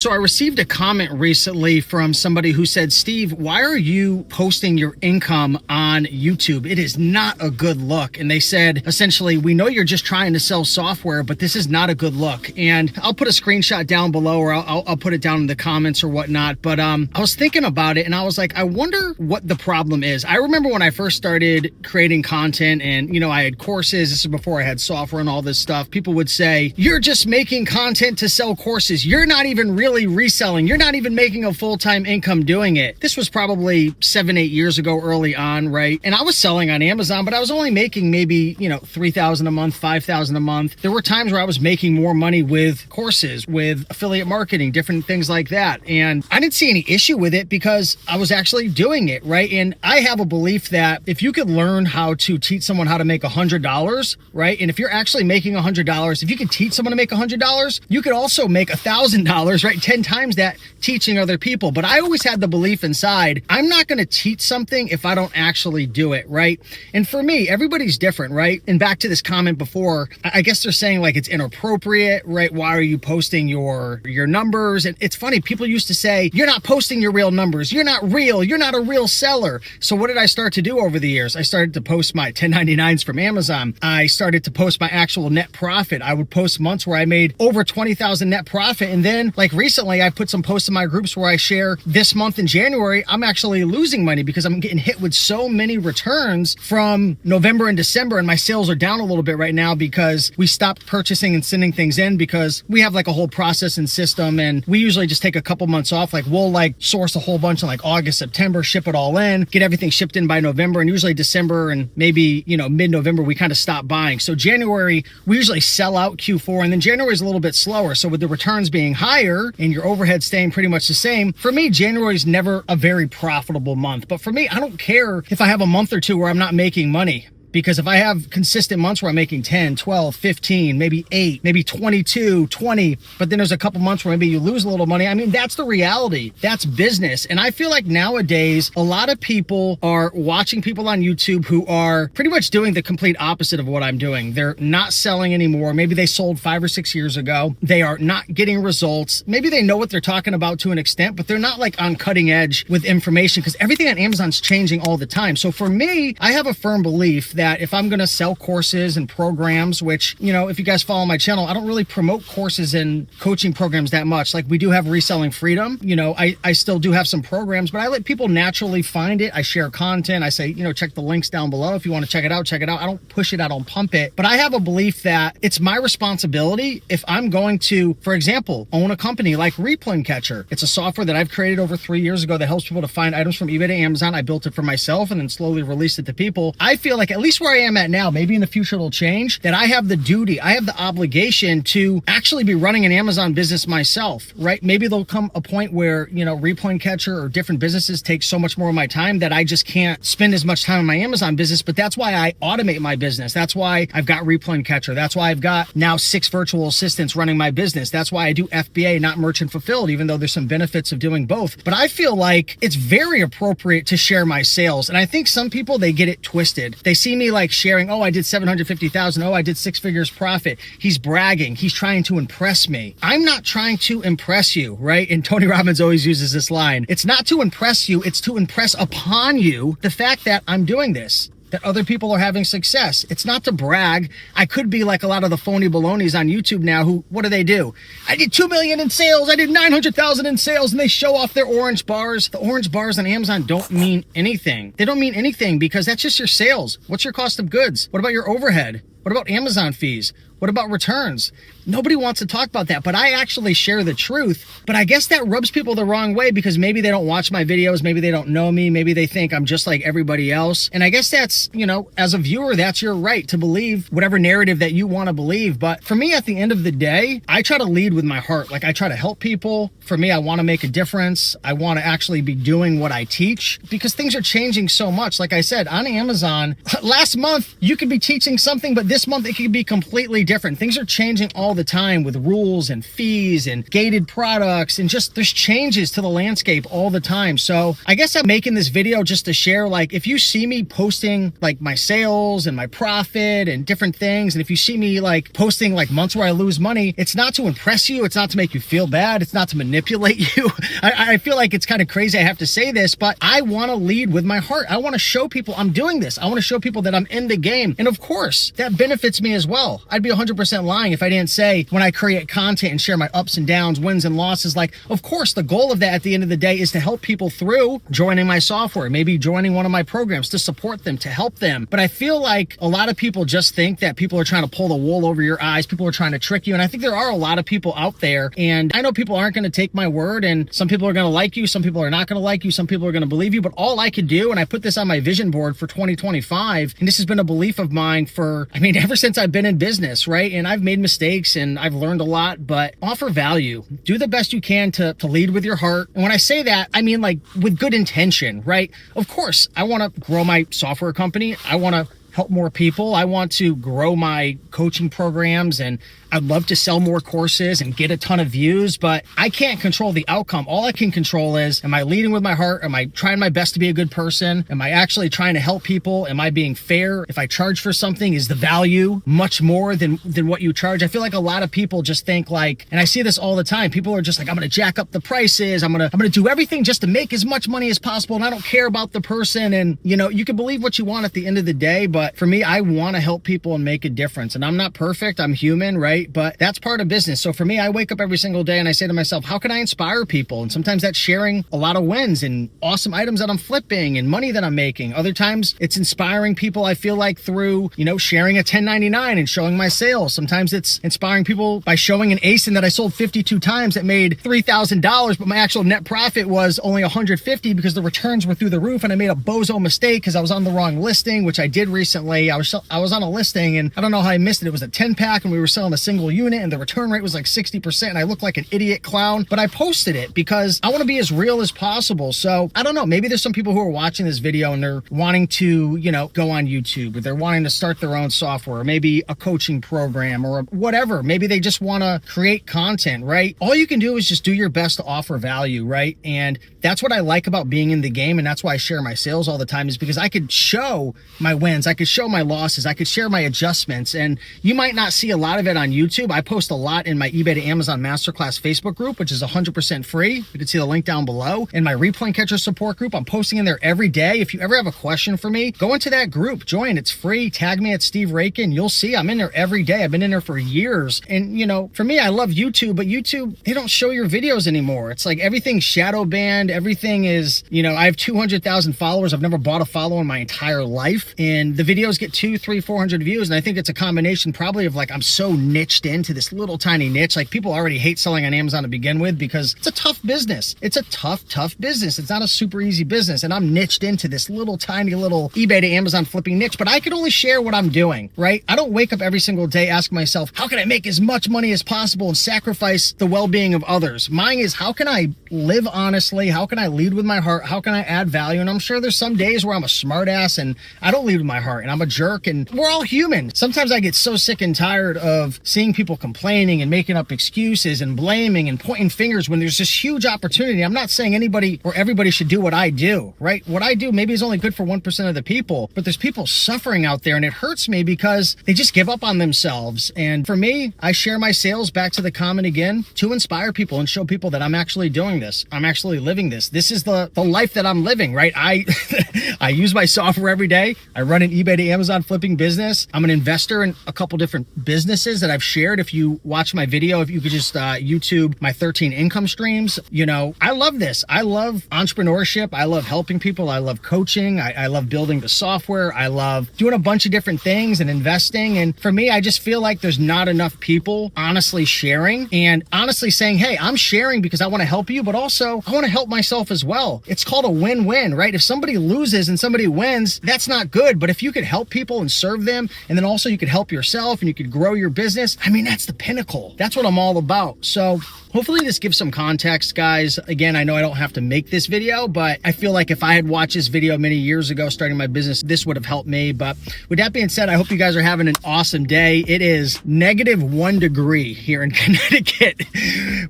So I received a comment recently from somebody who said, Steve, why are you posting your income on YouTube? It is not a good look. And they said, essentially, we know you're just trying to sell software, but this is not a good look. And I'll put a screenshot down below, or I'll put it down in the comments or whatnot. But I was thinking about it and I was like, I wonder what the problem is. I remember when I first started creating content and, I had courses. This is before I had software and all this stuff. People would say, you're just making content to sell courses. You're not even really reselling. You're not even making a full-time income doing it. This was probably 7-8 years ago, early on, right? And I was selling on Amazon, but I was only making maybe, $3,000 a month, $5,000 a month. There were times where I was making more money with courses, with affiliate marketing, different things like that. And I didn't see any issue with it because I was actually doing it, right? And I have a belief that if you could learn how to teach someone how to make $100, right? And if you're actually making $100, if you could teach someone to make $100, you could also make $1,000, right? 10 times that teaching other people. But I always had the belief inside, I'm not going to teach something if I don't actually do it, right? And for me, everybody's different, right? And back to this comment before, I guess they're saying like it's inappropriate, right? Why are you posting your numbers? And it's funny, people used to say, you're not posting your real numbers. You're not real. You're not a real seller. So what did I start to do over the years? I started to post my 1099s from Amazon. I started to post my actual net profit. I would post months where I made over 20,000 net profit. And then like recently, I put some posts in my groups where I share this month in January, I'm actually losing money because I'm getting hit with so many returns from November and December. And my sales are down a little bit right now because we stopped purchasing and sending things in because we have like a whole process and system. And we usually just take a couple months off. Like we'll source a whole bunch in like August, September, ship it all in, get everything shipped in by November. And usually December and maybe, mid-November, we kind of stop buying. So January, we usually sell out Q4, and then January is a little bit slower. So with the returns being higher and your overhead staying pretty much the same, for me, January is never a very profitable month. But for me, I don't care if I have a month or two where I'm not making money. Because if I have consistent months where I'm making 10, 12, 15, maybe 8, maybe 22, 20, but then there's a couple months where maybe you lose a little money. I mean, that's the reality. That's business. And I feel like nowadays, a lot of people are watching people on YouTube who are pretty much doing the complete opposite of what I'm doing. They're not selling anymore. Maybe they sold 5 or 6 years ago. They are not getting results. Maybe they know what they're talking about to an extent, but they're not like on cutting edge with information because everything on Amazon's changing all the time. So for me, I have a firm belief that if I'm going to sell courses and programs, which, if you guys follow my channel, I don't really promote courses and coaching programs that much. Like we do have Reselling Freedom. I still do have some programs, but I let people naturally find it. I share content. I say, check the links down below. If you want to check it out, check it out. I don't push it. I don't pump it. But I have a belief that it's my responsibility if I'm going to, for example, own a company like Replin Catcher. It's a software that I've created over 3 years ago that helps people to find items from eBay to Amazon. I built it for myself and then slowly released it to people. I feel like at least where I am at now, maybe in the future it'll change, that I have the duty, I have the obligation to actually be running an Amazon business myself, right? Maybe there'll come a point where, Replin Catcher or different businesses take so much more of my time that I just can't spend as much time on my Amazon business. But that's why I automate my business. That's why I've got Replin Catcher. That's why I've got now 6 virtual assistants running my business. That's why I do FBA, not merchant fulfilled, even though there's some benefits of doing both. But I feel like it's very appropriate to share my sales. And I think some people, they get it twisted. They see me like sharing, oh, I did 750,000. Oh, I did 6 figures profit. He's bragging. He's trying to impress me. I'm not trying to impress you, right? And Tony Robbins always uses this line. It's not to impress you. It's to impress upon you the fact that I'm doing this, that other people are having success. It's not to brag. I could be like a lot of the phony balonies on YouTube now who, what do? I did 2 million in sales. I did 900,000 in sales, and they show off their orange bars. The orange bars on Amazon don't mean anything. They don't mean anything because that's just your sales. What's your cost of goods? What about your overhead? What about Amazon fees? What about returns? Nobody wants to talk about that, but I actually share the truth. But I guess that rubs people the wrong way because maybe they don't watch my videos. Maybe they don't know me. Maybe they think I'm just like everybody else. And I guess that's, as a viewer, that's your right to believe whatever narrative that you want to believe. But for me, at the end of the day, I try to lead with my heart. Like I try to help people. For me, I want to make a difference. I want to actually be doing what I teach because things are changing so much. Like I said, on Amazon, last month, you could be teaching something, but this month it could be completely different. Things are changing all the time with rules and fees and gated products, and just there's changes to the landscape all the time. So I guess I'm making this video just to share, like, if you see me posting like my sales and my profit and different things, and if you see me like posting like months where I lose money, it's not to impress you, it's not to make you feel bad, it's not to manipulate you. I feel like it's kind of crazy I have to say this, but I want to lead with my heart. I want to show people I'm doing this. I want to show people that I'm in the game. And of course, that benefits me as well. I'd be 100% lying if I didn't say when I create content and share my ups and downs, wins and losses, like, of course, the goal of that at the end of the day is to help people through joining my software, maybe joining one of my programs, to support them, to help them. But I feel like a lot of people just think that people are trying to pull the wool over your eyes. People are trying to trick you. And I think there are a lot of people out there, and I know people aren't going to take my word, and some people are going to like you, some people are not going to like you, some people are going to believe you. But all I could do, and I put this on my vision board for 2025, and this has been a belief of mine for, I mean, ever since I've been in business, right? And I've made mistakes and I've learned a lot, but offer value. Do the best you can to lead with your heart. And when I say that, I mean like with good intention, right? Of course, I want to grow my software company. I want to help more people. I want to grow my coaching programs, and I'd love to sell more courses and get a ton of views, but I can't control the outcome. All I can control is, am I leading with my heart? Am I trying my best to be a good person? Am I actually trying to help people? Am I being fair? If I charge for something, is the value much more than what you charge? I feel like a lot of people just think like, and I see this all the time, people are just like, I'm going to jack up the prices. I'm going to do everything just to make as much money as possible, and I don't care about the person. And you know, you can believe what you want at the end of the day, but for me, I want to help people and make a difference. And I'm not perfect. I'm human, right? But that's part of business. So for me, I wake up every single day and I say to myself, how can I inspire people? And sometimes that's sharing a lot of wins and awesome items that I'm flipping and money that I'm making. Other times it's inspiring people, I feel like, through, you know, sharing a 1099 and showing my sales. Sometimes it's inspiring people by showing an ASIN that I sold 52 times that made $3,000, but my actual net profit was only 150 because the returns were through the roof, and I made a bozo mistake because I was on the wrong listing, which I did recently. I was on a listing, and I don't know how I missed it. It was a 10-pack and we were selling a single unit, and the return rate was like 60%, and I looked like an idiot clown, but I posted it because I want to be as real as possible. So I don't know, maybe there's some people who are watching this video and they're wanting to, you know, go on YouTube, or they're wanting to start their own software, or maybe a coaching program or whatever. Maybe they just want to create content, right? All you can do is just do your best to offer value, right? And that's what I like about being in the game, and that's why I share my sales all the time, is because I could show my wins, I could show my losses, I could share my adjustments. And you might not see a lot of it on YouTube. I post a lot in my eBay to Amazon Masterclass Facebook group, which is 100% free. You can see the link down below. In my replay catcher support group, I'm posting in there every day. If you ever have a question for me, go into that group, join. It's free. Tag me at Steve Rakin. You'll see I'm in there every day. I've been in there for years. And you know, for me, I love YouTube, but YouTube, they don't show your videos anymore. It's like everything's shadow banned. Everything is, you know, I have 200,000 followers. I've never bought a follower in my entire life. And the videos get 200, 300, 400 views. And I think it's a combination probably of like, I'm so niched into this little tiny niche. Like, people already hate selling on Amazon to begin with because it's a tough business. It's a tough business. It's not a super easy business. And I'm niched into this little tiny little eBay to Amazon flipping niche, but I can only share what I'm doing, right? I don't wake up every single day asking myself, how can I make as much money as possible and sacrifice the well-being of others? Mine is, how can I live honestly? How can I lead with my heart? How can I add value? And I'm sure there's some days where I'm a smartass and I don't lead with my heart and I'm a jerk, and we're all human. Sometimes I get so sick and tired of seeing people complaining and making up excuses and blaming and pointing fingers when there's this huge opportunity. I'm not saying anybody or everybody should do what I do, right? What I do maybe is only good for 1% of the people, but there's people suffering out there, and it hurts me because they just give up on themselves. And for me, I share my sales, back to the comment again, to inspire people and show people that I'm actually doing this. I'm actually living this. This is the life that I'm living, right? I use my software every day. I run an eBay to Amazon flipping business. I'm an investor in a couple different businesses that I've shared. If you watch my video, if you could just YouTube my 13 income streams, you know, I love this. I love entrepreneurship. I love helping people. I love coaching. I love building the software. I love doing a bunch of different things and investing. And for me, I just feel like there's not enough people honestly sharing and honestly saying, hey, I'm sharing because I want to help you, but also I want to help myself as well. It's called a win-win, right? If somebody loses and somebody wins, that's not good. But if you could help people and serve them, and then also you could help yourself and you could grow your business, I mean, that's the pinnacle. That's what I'm all about. So hopefully this gives some context, guys. Again, I know I don't have to make this video, but I feel like if I had watched this video many years ago starting my business, this would have helped me. But with that being said, I hope you guys are having an awesome day. It is -1 degree here in Connecticut.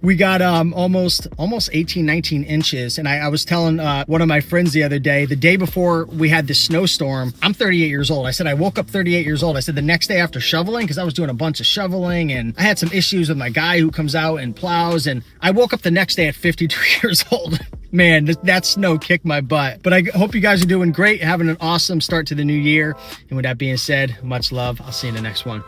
We got almost 18, 19 inches. And I was telling one of my friends the other day, the day before we had this snowstorm, I'm 38 years old. I said, I woke up 38 years old. I said the next day after shoveling, because I was doing a bunch of shoveling and I had some issues with my guy who comes out and plows. And I woke up the next day at 52 years old. Man, that snow kicked my butt. But I hope you guys are doing great, having an awesome start to the new year. And with that being said, much love. I'll see you in the next one.